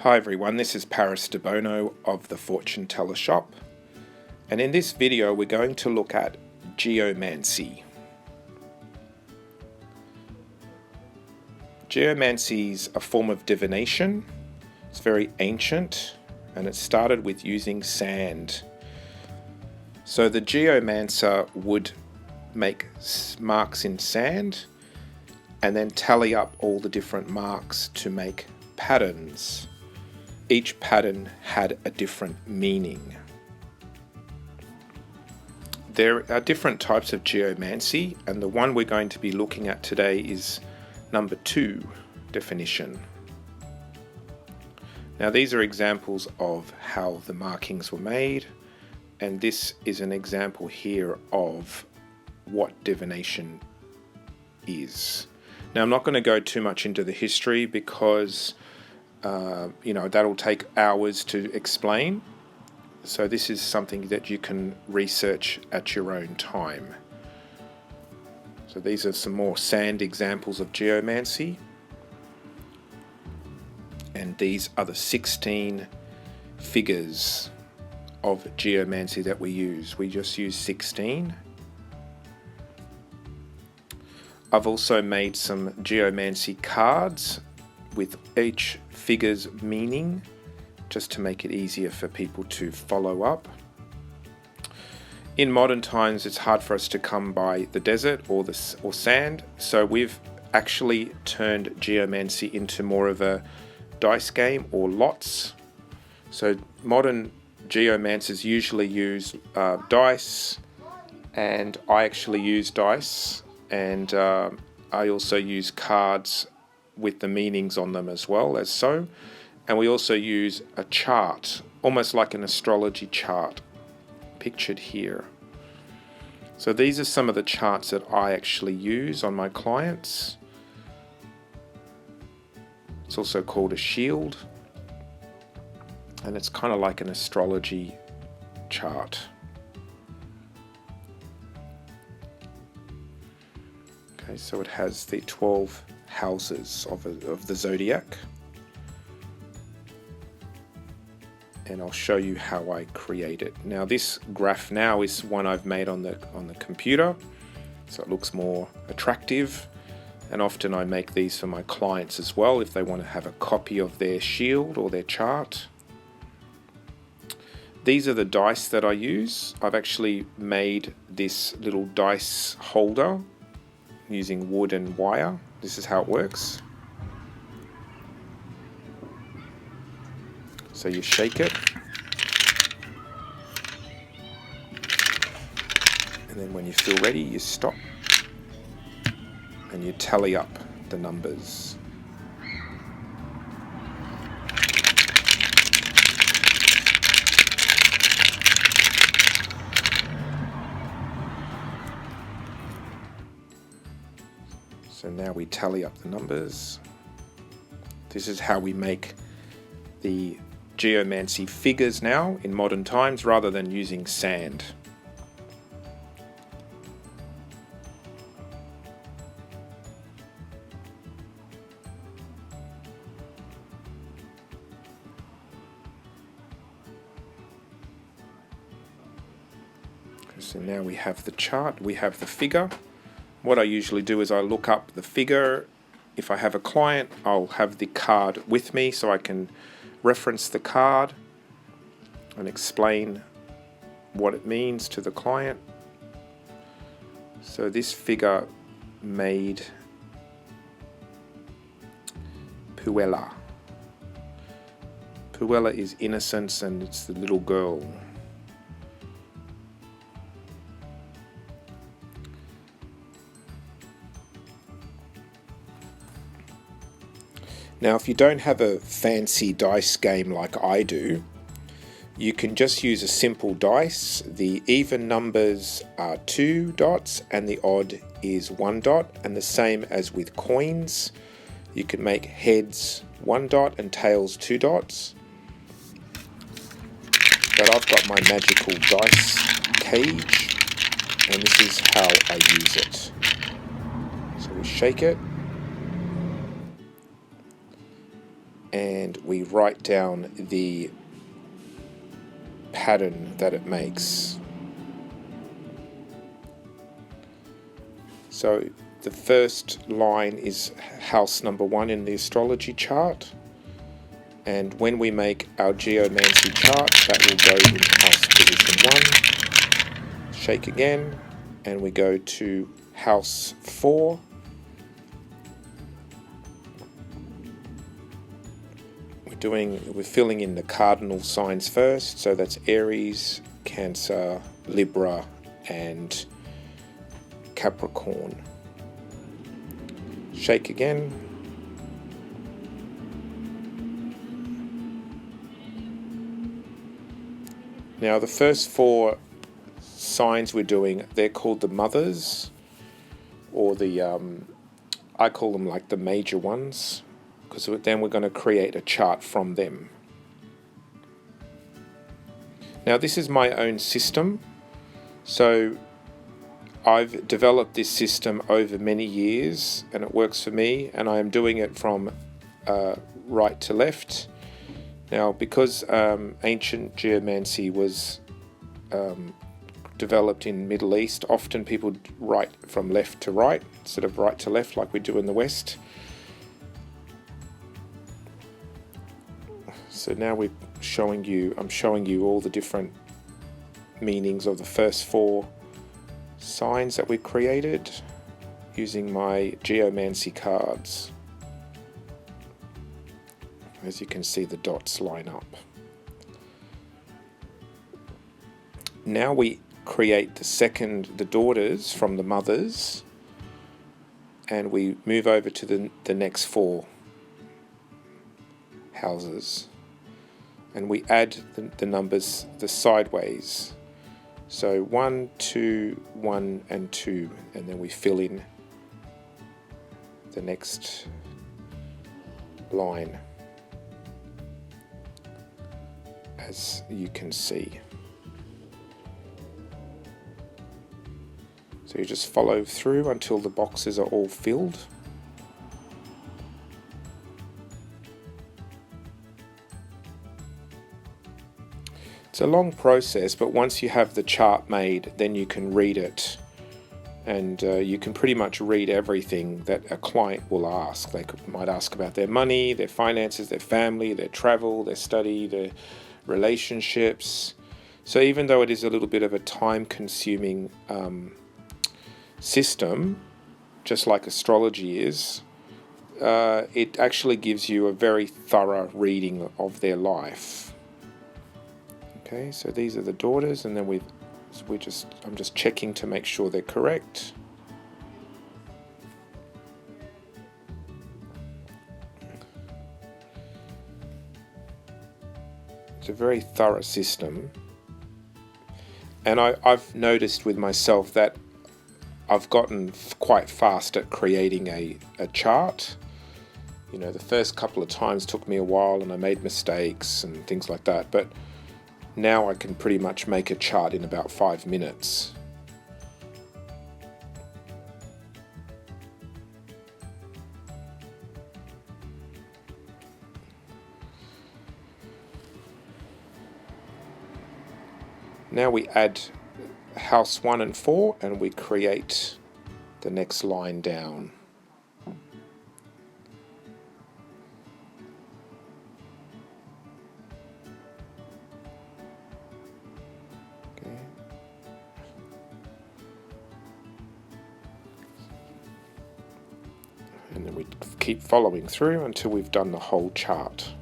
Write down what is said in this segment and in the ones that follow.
Hi everyone, this is Debono of the Fortune Teller Shop, and in this video we're going to look at geomancy. Geomancy is a form of divination. It's very ancient and it started with using sand. So the geomancer would make marks in sand and then tally up all the different marks to make patterns. Each pattern had a different meaning. There are different types of geomancy, and the one we're going to be looking at today is number 2 definition. Now these are examples of how the markings were made, and this is an example here of what divination is. Now I'm not going to go too much into the history because that'll take hours to explain. So this is something that you can research at your own time. So these are some more sand examples of geomancy. And these are the 16 figures of geomancy that we use. We just use 16. I've also made some geomancy cards with each figure's meaning, just to make it easier for people to follow up. In modern times, it's hard for us to come by the desert or sand, so we've actually turned geomancy into more of a dice game or lots. So modern geomancers usually use dice, and I actually use dice, and I also use cards with the meanings on them as well as so. And we also use a chart, almost like an astrology chart, pictured here. So these are some of the charts that I actually use on my clients. It's also called a shield, and it's kind of like an astrology chart. Okay, so it has the 12 houses of the zodiac, and I'll show you how I create it. Now this graph now is one I've made on the computer, so it looks more attractive, and often I make these for my clients as well if they want to have a copy of their shield or their chart. These are the dice that I use. I've actually made this little dice holder using wood and wire. This is how it works. So you shake it, and then when you feel ready, you stop and you tally up the numbers. So now we tally up the numbers. This is how we make the geomancy figures now in modern times rather than using sand. So now we have the chart, we have the figure. What I usually do is I look up the figure. If I have a client, I'll have the card with me so I can reference the card and explain what it means to the client. So this figure made Puella. Puella is innocence, and it's the little girl. Now if you don't have a fancy dice game like I do, you can just use a simple dice. The even numbers are 2 dots and the odd is 1 dot, and the same as with coins. You can make heads 1 dot and tails 2 dots. But I've got my magical dice cage, and this is how I use it. So we shake it, and we write down the pattern that it makes. So the first line is house number 1 in the astrology chart, and when we make our geomancy chart, that will go in house position 1. Shake again, and we go to house 4. We're filling in the cardinal signs first, so that's Aries, Cancer, Libra, and Capricorn. Shake again. Now the first 4 signs we're doing, they're called the mothers, or the I call them like the major ones, because then we're going to create a chart from them. Now this is my own system, so I've developed this system over many years and it works for me, and I am doing it from right to left. Now because ancient geomancy was developed in Middle East, often people write from left to right instead of right to left like we do in the West. So now I'm showing you all the different meanings of the first 4 signs that we created using my geomancy cards. As you can see, the dots line up. Now we create the daughters from the mothers, and we move over to the next 4 houses, and we add the numbers the sideways. So 1, 2, 1 and 2, and then we fill in the next line, as you can see. So you just follow through until the boxes are all filled. It's a long process, but once you have the chart made, then you can read it, and you can pretty much read everything that a client will ask. They might ask about their money, their finances, their family, their travel, their study, their relationships. So even though it is a little bit of a time-consuming system, just like astrology is, it actually gives you a very thorough reading of their life. Okay, so these are the daughters, and then I'm just checking to make sure they're correct. It's a very thorough system, and I've noticed with myself that I've gotten quite fast at creating a chart. You know, the first couple of times took me a while and I made mistakes and things like that, but now I can pretty much make a chart in about 5 minutes. Now we add house 1 and 4, and we create the next line down. And then we keep following through until we've done the whole chart.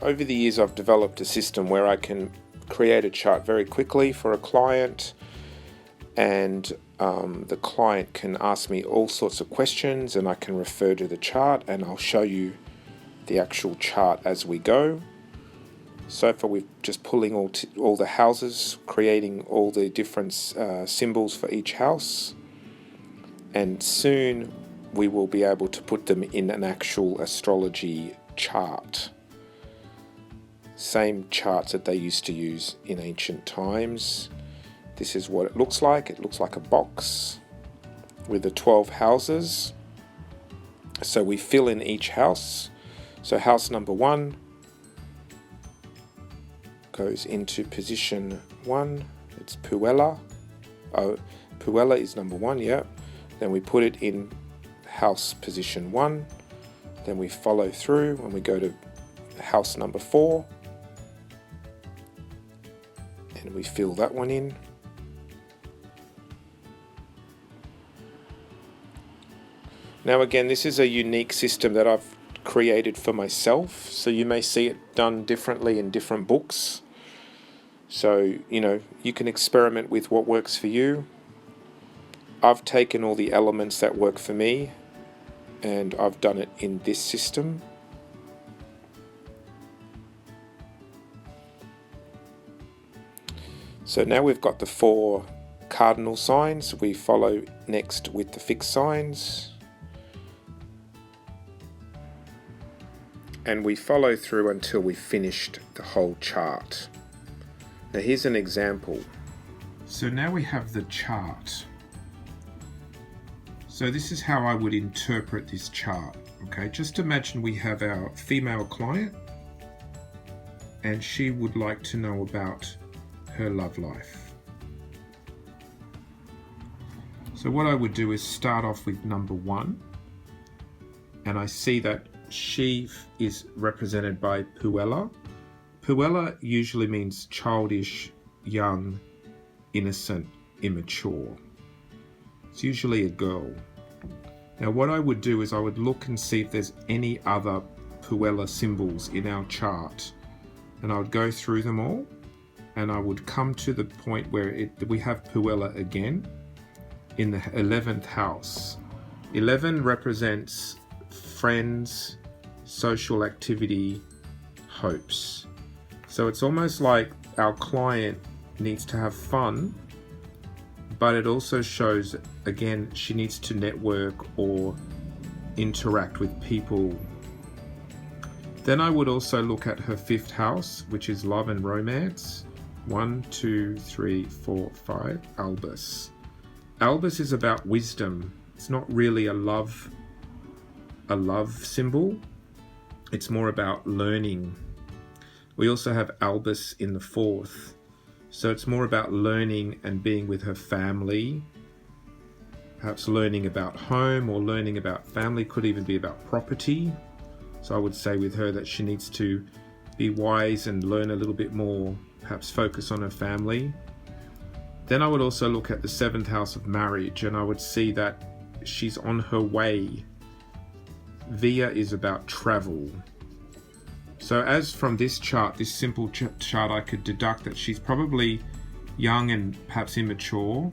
Over the years, I've developed a system where I can create a chart very quickly for a client, and the client can ask me all sorts of questions, and I can refer to the chart, and I'll show you the actual chart as we go. So far we're just pulling all the houses, creating all the different symbols for each house, and soon we will be able to put them in an actual astrology chart. Same charts that they used to use in ancient times. This is what it looks like. It looks like a box with the 12 houses. So we fill in each house. So house number 1 goes into position 1. It's Puella. Oh, Puella is number 1, yeah. Then we put it in house position 1. Then we follow through and we go to house number 4. And we fill that one in. Now again, this is a unique system that I've created for myself, so you may see it done differently in different books. So, you can experiment with what works for you. I've taken all the elements that work for me and I've done it in this system. So now we've got the 4 cardinal signs. We follow next with the fixed signs. And we follow through until we've finished the whole chart. Now here's an example. So now we have the chart. So this is how I would interpret this chart. Okay, just imagine we have our female client and she would like to know about her love life. So what I would do is start off with number 1, and I see that she is represented by Puella. Puella usually means childish, young, innocent, immature. It's usually a girl. Now what I would do is I would look and see if there's any other Puella symbols in our chart, and I would go through them all, and I would come to the point where we have Puella again in the 11th house. 11 represents friends, social activity, hopes. So it's almost like our client needs to have fun, but it also shows, again, she needs to network or interact with people. Then I would also look at her 5th house, which is love and romance. 1, 2, 3, 4, 5, Albus. Albus is about wisdom. It's not really a love symbol. It's more about learning. We also have Albus in the 4th. So it's more about learning and being with her family. Perhaps learning about home or learning about family, could even be about property. So I would say with her that she needs to be wise and learn a little bit more, perhaps focus on her family. Then I would also look at the 7th house of marriage, and I would see that she's on her way. Via is about travel. So as from this chart, this simple chart, I could deduct that she's probably young and perhaps immature.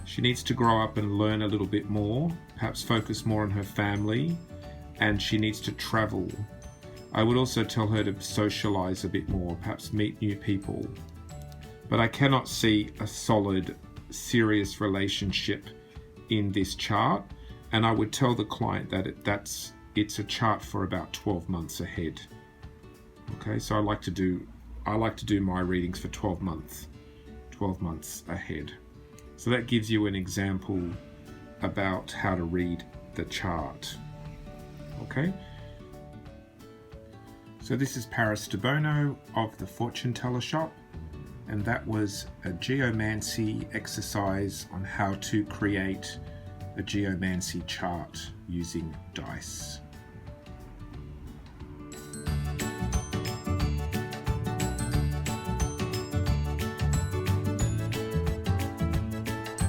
She needs to grow up and learn a little bit more, perhaps focus more on her family, and she needs to travel. I would also tell her to socialize a bit more, perhaps meet new people. But I cannot see a solid, serious relationship in this chart, and I would tell the client that it's a chart for about 12 months ahead. Okay, so I like to do my readings for 12 months ahead. So that gives you an example about how to read the chart. Okay. So this is Paris Debono of the Fortune Teller Shop, and that was a geomancy exercise on how to create a geomancy chart using dice.